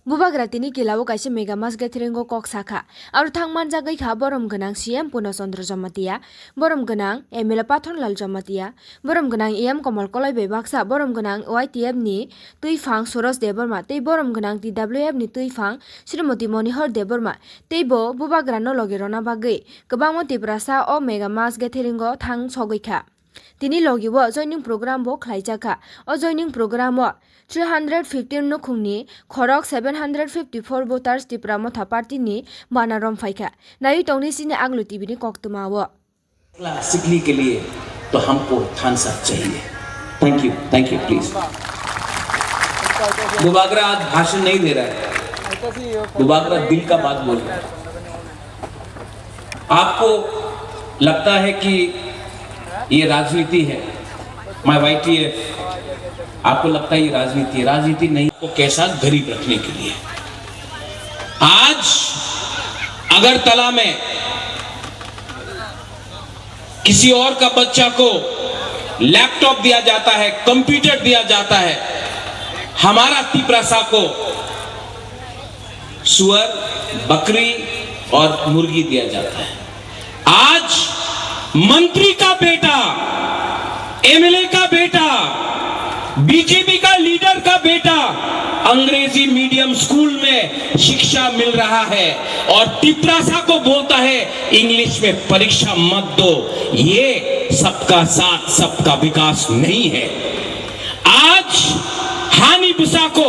bubagra tini killa kaisa mega mass gathering kok sakha aro thang manjak kha borom ganang CM Puno Chandra Jamatia borom ganang MLA Pathonlal Jamatia borom ganang EM Komal Kolai Bebaksa borom ganang YTF ni Tuifang Soros Deborma tei borom ganang TWF ni Tuifang Srimati Monihar Deborma tei bo bubagra no loge rona bagui kwbangma tiprasa o mega mass gathering thang sogui Tini logi wo joining program bo khlaijaka o joining program o 315 nukhungni khorok 754 voters tipramotha party ni banarom phaikha nai tongni sini aglu tv ni koktuma wo classically के लिए तो हमको थानसा चाहिए। Thank you please. Bubagra आज भाषण नहीं दे रहा है, बुबागरा दिल का बात बोल रहा है। आपको लगता है कि ये राजनीति है, माय YTF, आपको लगता है ये राजनीति है, राजनीति नहीं, को कैसा गरीब रखने के लिए। आज अगरतला में किसी और का बच्चा को लैपटॉप दिया जाता है, कंप्यूटर दिया जाता है, हमारा तिपरासा को सुअर, बकरी और मुर्गी दिया जाता है। आज मंत्री का बेटा, MLA का बेटा, बीजेपी का लीडर का बेटा अंग्रेजी मीडियम स्कूल में शिक्षा मिल रहा है और तिपरासा को बोलता है इंग्लिश में परीक्षा मत दो। ये सबका साथ सबका विकास नहीं है। आज हानि बुसा को